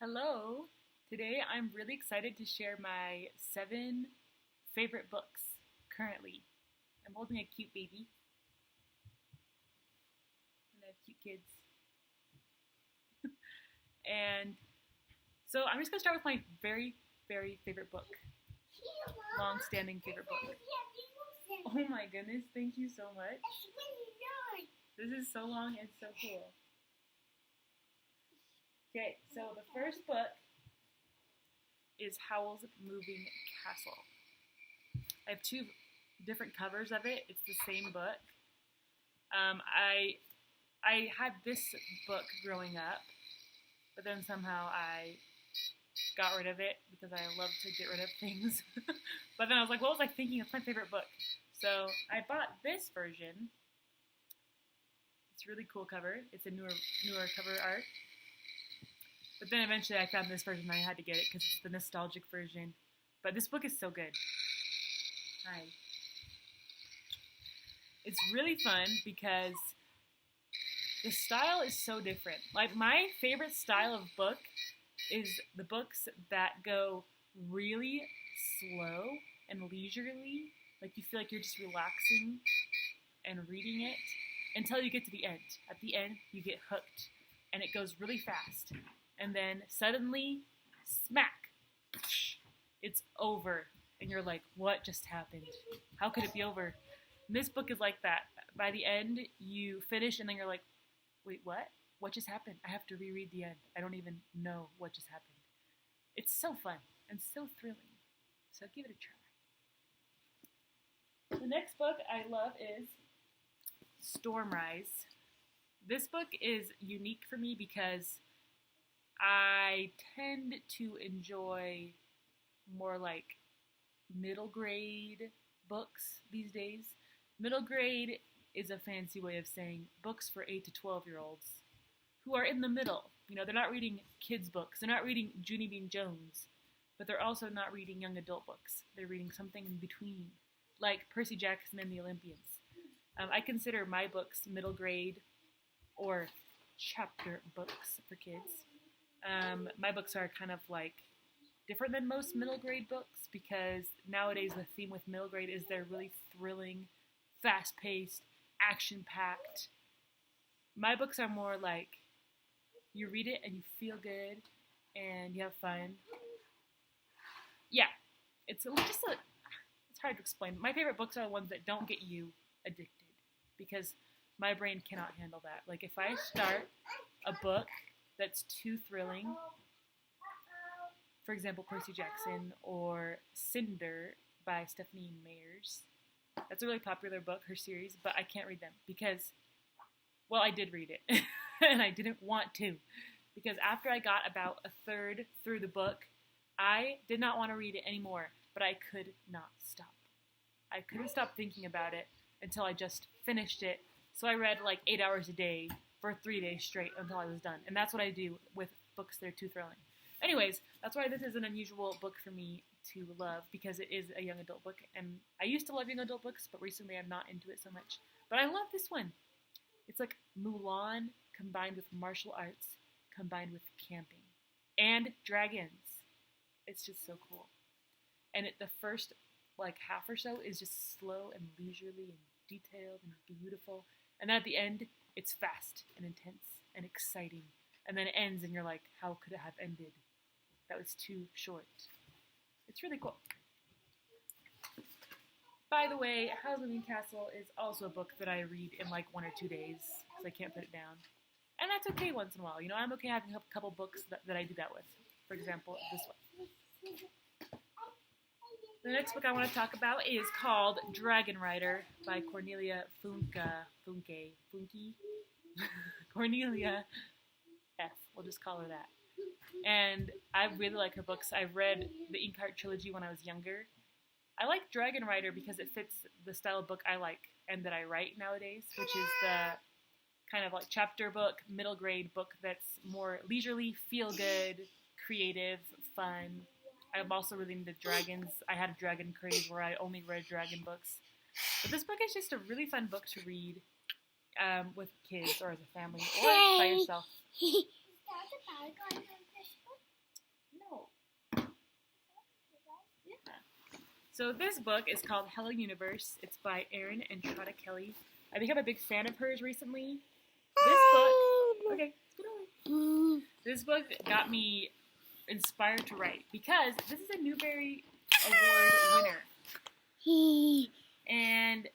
Hello! Today I'm really excited to share my 7 favorite books currently. I'm holding a cute baby, and I have cute kids. And so I'm just going to start with my very, very favorite book. Long-standing favorite book. Oh my goodness, thank you so much. This is so long and so cool. Okay, so the first book is Howels Moving Castle. I have 2 different covers of it. It's the same book. I had this book growing up, but then somehow I got rid of it because I love to get rid of things. But then I was like, what was I thinking? It's my favorite book. So I bought this version. It's a really cool cover. It's a newer cover art. But then eventually I found this version and I had to get it because it's the nostalgic version. But this book is so good. Hi. It's really fun because the style is so different. Like, my favorite style of book is the books that go really slow and leisurely. Like, you feel like you're just relaxing and reading it until you get to the end. At the end, you get hooked and it goes really fast. And then suddenly, smack, it's over. And you're like, what just happened? How could it be over? And this book is like that. By the end, you finish and then you're like, wait, what? What just happened? I have to reread the end. I don't even know what just happened. It's so fun and so thrilling. So give it a try. The next book I love is Stormrise. This book is unique for me because I tend to enjoy more like middle grade books these days. Middle grade is a fancy way of saying books for 8 to 12-year-olds who are in the middle. You know, they're not reading kids' books. They're not reading Junie Bean Jones, but they're also not reading young adult books. They're reading something in between, like Percy Jackson and the Olympians. I consider my books middle grade or chapter books for kids. My books are kind of like different than most middle grade books because nowadays the theme with middle grade is they're really thrilling, fast-paced, action-packed. My books are more like you read it and you feel good and you have fun. Yeah, it's hard to explain. My favorite books are the ones that don't get you addicted because my brain cannot handle that. Like, if I start a book that's too thrilling, for example, Percy Jackson or Cinder by Stephenie Meyer. That's a really popular book, her series, but I can't read them because, well, I did read it, and I didn't want to, because after I got about a third through the book, I did not want to read it anymore, but I could not stop. I couldn't stop thinking about it until I just finished it, so I read like 8 hours a day for 3 days straight until I was done, and that's what I do with books that are too thrilling. Anyways, that's why this is an unusual book for me to love, because it is a young adult book, and I used to love young adult books, but recently I'm not into it so much. But I love this one. It's like Mulan combined with martial arts, combined with camping, and dragons. It's just so cool. And the first like half or so is just slow and leisurely and detailed and beautiful, and then at the end, it's fast and intense and exciting, and then it ends and you're like, how could it have ended? That was too short. It's really cool. By the way, Howels Moving Castle is also a book that I read in like 1 or 2 days because I can't put it down. And that's okay once in a while. You know, I'm okay having a couple books that I do that with. For example, this one. The next book I want to talk about is called Dragon Rider by Cornelia Funke. Cornelia F. We'll just call her that. And I really like her books. I read the Inkheart trilogy when I was younger. I like Dragon Rider because it fits the style of book I like and that I write nowadays, which is the kind of like chapter book, middle grade book that's more leisurely, feel good, creative, fun. I'm also really into dragons. I had a dragon craze where I only read dragon books. But this book is just a really fun book to read with kids or as a family or by yourself. So this book is called Hello Universe. It's by Erin and Trotta Kelly. I became a big fan of hers recently. This book, okay, this book got me inspired to write because this is a Newbery Award winner. And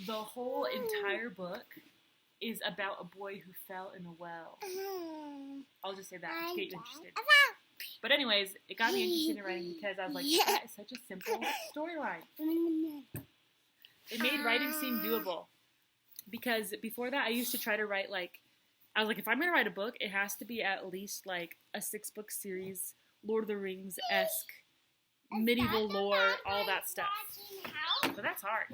the whole entire book is about a boy who fell in a well. I'll just say that to get you interested. But anyways, it got me interested in writing because I was like, that is such a simple storyline. It made writing seem doable. Because before that, I used to try to write I was like, if I'm going to write a book, it has to be at least like a 6-book series, Lord of the Rings-esque, medieval lore, all that stuff. So that's hard.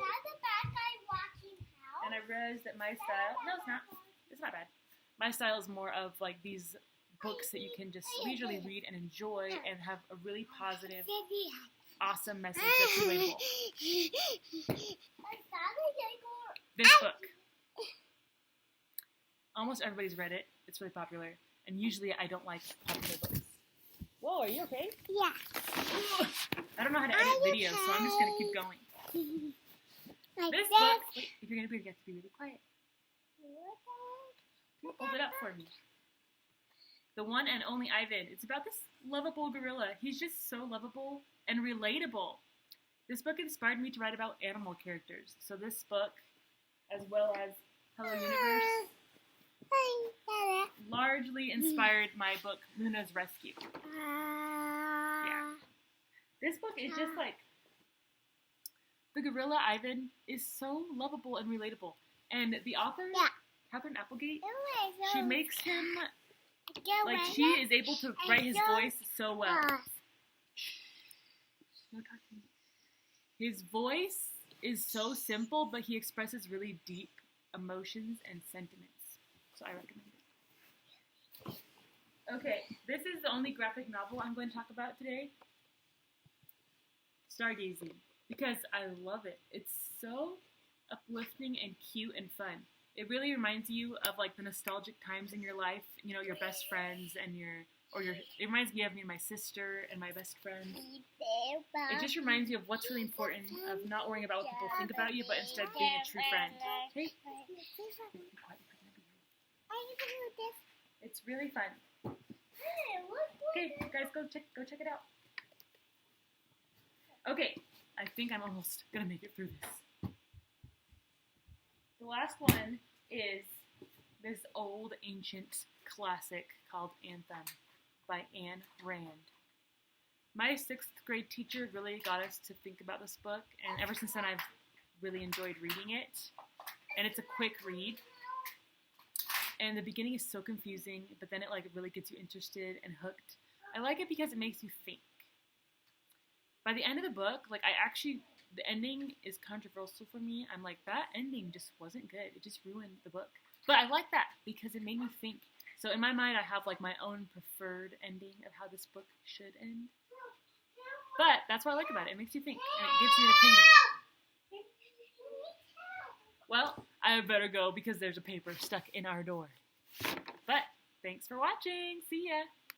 And I realized that my style, no, it's not. It's not bad. My style is more of like these books that you can just leisurely read and enjoy and have a really positive, awesome message that's relatable. This book. Almost everybody's read it. It's really popular. And usually I don't like popular books. Whoa, are you okay? Yeah. I don't know how to edit videos, so I'm just going to keep going. This book, wait, if you're going to be, you have to be really quiet. Hold it up for me. The One and Only Ivan. It's about this lovable gorilla. He's just so lovable and relatable. This book inspired me to write about animal characters. So this book, as well as Hello Universe, largely inspired my book, Luna's Rescue. Yeah. This book is just like, the gorilla Ivan is so lovable and relatable. And the author, Catherine Applegate, she makes him, like, she is able to write his voice so well. No talking. His voice is so simple, but he expresses really deep emotions and sentiments. So I recommend it. Okay, this is the only graphic novel I'm going to talk about today. Stargazing. Because I love it. It's so uplifting and cute and fun. It really reminds you of like the nostalgic times in your life, you know, your best friends and it reminds me of me and my sister and my best friend. It just reminds you of what's really important, of not worrying about what people think about you, but instead being a true friend. Okay? It's really fun. Okay, guys, go check it out. Okay, I think I'm almost gonna make it through this. The last one is this old ancient classic called Anthem by Ayn Rand. My 6th grade teacher really got us to think about this book, and ever since then I've really enjoyed reading it. And it's a quick read. And the beginning is so confusing, but then it like really gets you interested and hooked. I like it because it makes you think. By the end of the book, like the ending is controversial for me. I'm like, that ending just wasn't good. It just ruined the book. But I like that because it made me think. So in my mind, I have like my own preferred ending of how this book should end. But that's what I like about it. It makes you think and it gives you an opinion. Well, I better go because there's a paper stuck in our door. But thanks for watching. See ya.